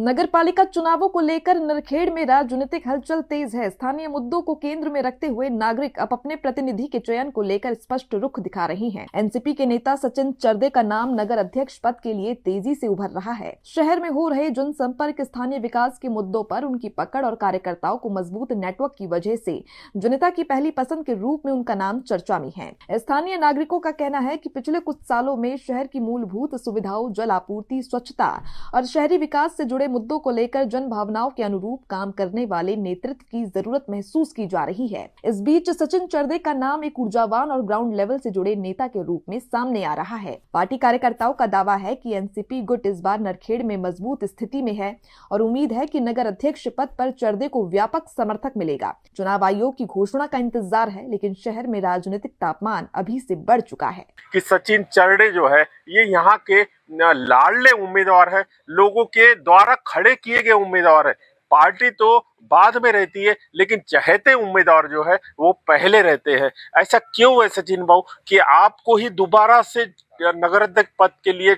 नगर पालिका चुनावों को लेकर नरखेड़ में राजनीतिक हलचल तेज है। स्थानीय मुद्दों को केंद्र में रखते हुए नागरिक अब अपने प्रतिनिधि के चयन को लेकर स्पष्ट रुख दिखा रही हैं। एनसीपी के नेता सचिन चरदे का नाम नगर अध्यक्ष पद के लिए तेजी से उभर रहा है। शहर में हो रहे जनसंपर्क, स्थानीय विकास के मुद्दों पर उनकी पकड़ और कार्यकर्ताओं को मजबूत नेटवर्क की वजह से जनता की पहली पसंद के रूप में उनका नाम चर्चा में है। स्थानीय नागरिकों का कहना है कि पिछले कुछ सालों में शहर की मूलभूत सुविधाओं, जल आपूर्ति, स्वच्छता और शहरी विकास से जुड़े मुद्दों को लेकर जन भावनाओं के अनुरूप काम करने वाले नेतृत्व की जरूरत महसूस की जा रही है। इस बीच सचिन चरदे का नाम एक ऊर्जावान और ग्राउंड लेवल से जुड़े नेता के रूप में सामने आ रहा है। पार्टी कार्यकर्ताओं का दावा है कि एनसीपी गुट इस बार नरखेड़ में मजबूत स्थिति में है और उम्मीद है कि नगर अध्यक्ष पद पर चरदे को व्यापक समर्थक मिलेगा। चुनाव आयोग की घोषणा का इंतजार है, लेकिन शहर में राजनीतिक तापमान अभी से बढ़ चुका है कि सचिन चरदे जो है ये यहाँ के लाडले उम्मीदवार है, लोगों के द्वारा खड़े किए गए उम्मीदवार है। पार्टी तो बाद में रहती है, लेकिन चहेते उम्मीदवार जो है वो पहले रहते हैं। ऐसा क्यों है सचिन बाबू कि आपको ही दोबारा से नगर अध्यक्ष पद के लिए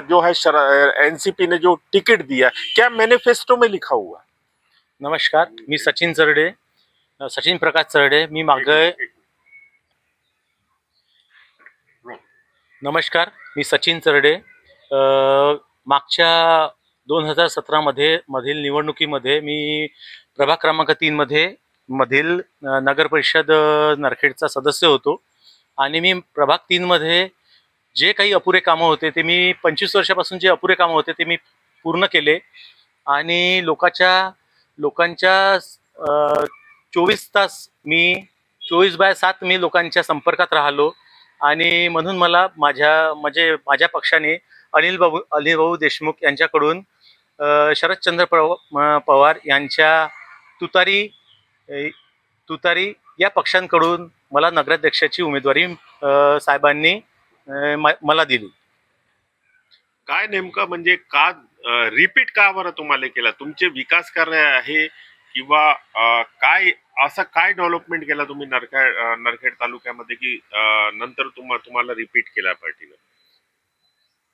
जो है एनसीपी ने जो टिकट दिया, क्या मैनिफेस्टो में लिखा हुआ? नमस्कार, मी सचिन प्रकाश चरडे। मी सचिन चरडे। मागच्या 2017 मधील निवडणुकीमध्ये मी प्रभाग क्रमांक 3 मधील नगर परिषद नरखेडचा सदस्य होतो आणि मी प्रभाग 3 मध्ये जे काही अपुरे कामं होते ते मी 25 वर्षापासून जे अपुरे कामं होते ते मी पूर्ण केले आणि लोकांच्या 24/7 मी लोकांच्या संपर्कात राहिलो आणि म्हणून मला माझ्या पक्षाने अनिल भाऊ देशमुख यांच्याकडून शरदचंद्र पवार यांच्या तुतारी या पक्षांकडून मला नगराध्यक्षाची उमेदवारी साहेबांनी मला दिली। काय नेमकं म्हणजे का रिपीट का बरं तुम्हाला केला? तुमचे विकास कार्य आहे किंवा काय असं काय डेव्हलपमेंट केला तुम्ही नरखेड तालुक्यामध्ये की नंतर तुम्हाला रिपीट केला पार्टीने?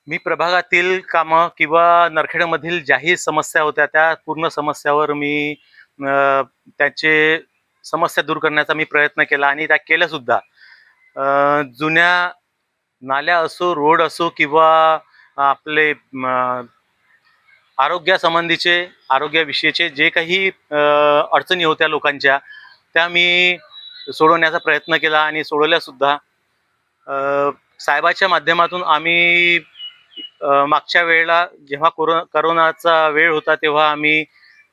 मी प्रभागातील कामं किंवा नरखेडमधील ज्याही समस्या होत्या त्या पूर्ण समस्यावर मी त्याचे समस्या दूर करण्याचा मी प्रयत्न केला आणि त्या केल्या सुद्धा। जुन्या नाल्या असो, रोड असो किंवा आपले आरोग्याविषयीचे जे काही अडचणी होत्या लोकांच्या, त्या मी सोडवण्याचा प्रयत्न केला आणि सोडवल्या सुद्धा। साहेबाच्या माध्यमातून आम्ही मागच्या वेळेला जेव्हा कोरोनाचा वेळ होता तेव्हा आम्ही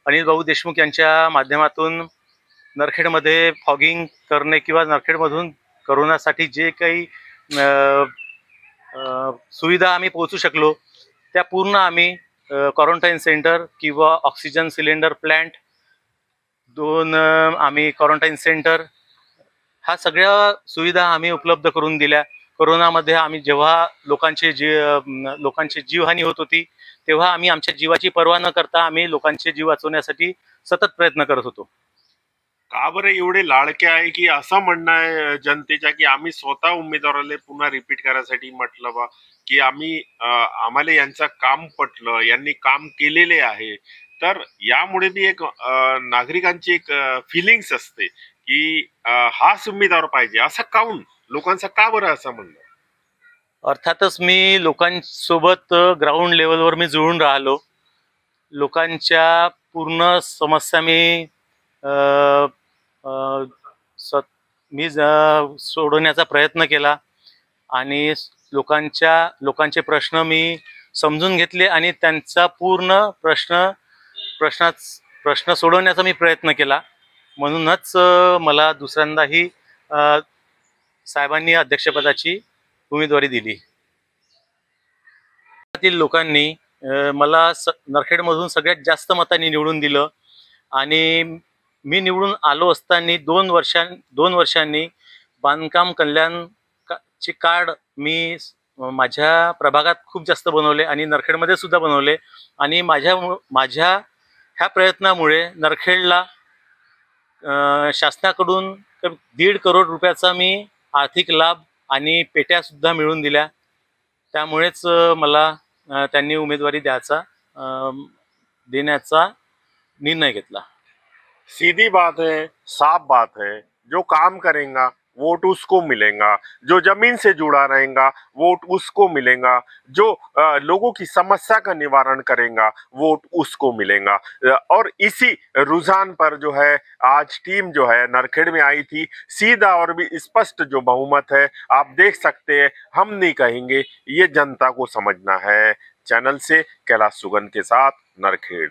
अनिल भाऊ देशमुख यांच्या माध्यमातून नरखेडमध्ये फॉगिंग करणे किंवा नरखेडमधून कोरोनासाठी जे काही सुविधा आम्ही पोहोचू शकलो त्या पूर्ण आम्ही क्वारंटाईन सेंटर किंवा ऑक्सिजन सिलेंडर प्लांट, 2 आम्ही क्वारंटाईन सेंटर, ह्या सगळ्या सुविधा आम्ही उपलब्ध करून दिल्या। कोरोनामध्ये आम्ही जेव्हा लोकांची जीवहानी होत होती तेव्हा आम्ही आमच्या जीवाची पर्वा न करता आम्ही लोकांचे जीव वाचवण्यासाठी सतत प्रयत्न करत होतो। का बरं एवढे लाडके आहे की असं म्हणणं आहे जनतेच्या की आम्ही स्वतः उमेदवाराला पुन्हा रिपीट करायसाठी म्हटलं बा की आम्हाला यांचं काम पटलं, यांनी काम केलेले आहे, तर यामुळे बी एक नागरिकांची एक फिलिंग्स असते की हाच उमेदवार पाहिजे, असं काऊन लोकांचं का बरं असं म्हणणं? अर्थातच मी लोकांसोबत ग्राउंड लेवलवर मी जुळून राहिलो। लोकांच्या पूर्ण समस्या मी सोडवण्याचा प्रयत्न केला आणि लोकांचे प्रश्न मी समजून घेतले आणि त्यांचा पूर्ण प्रश्न सोडवण्याचा मी प्रयत्न केला। म्हणूनच मला दुसऱ्यांदाही साहेबांनी अध्यक्षपदाची उमेदवारी दिली। लोकांनी मला नरखेडमधून सगळ्यात जास्त मतांनी निवडून दिलं आणि मी निवडून आलो असताना 2 वर्षांनी बांधकाम कल्याणचे कार्ड मी माझ्या प्रभागात खूप जास्त बनवले आणि नरखेडमध्ये सुद्धा बनवले आणि माझ्या ह्या प्रयत्नामुळे नरखेडला शासनाकडून 1.5 करोड रुपयाचा मी आर्थिक लाभ आणि पेट्या सुद्धा मिळवून दिल्या। त्यामुळेच मला त्यांनी उमेदवारी द्यायचा देण्याचा निर्णय घेतला। सीधी बात है, साफ बात है, जो काम करेगा वोट उसको मिलेगा, जो जमीन से जुड़ा रहेगा वोट उसको मिलेगा, जो लोगों की समस्या का निवारण करेगा वोट उसको मिलेगा। और इसी रुझान पर जो है आज टीम जो है नरखेड़ में आई थी। सीधा और भी स्पष्ट जो बहुमत है आप देख सकते हैं, हम नहीं कहेंगे, ये जनता को समझना है। चैनल से कैलाश सुगन के साथ नरखेड़।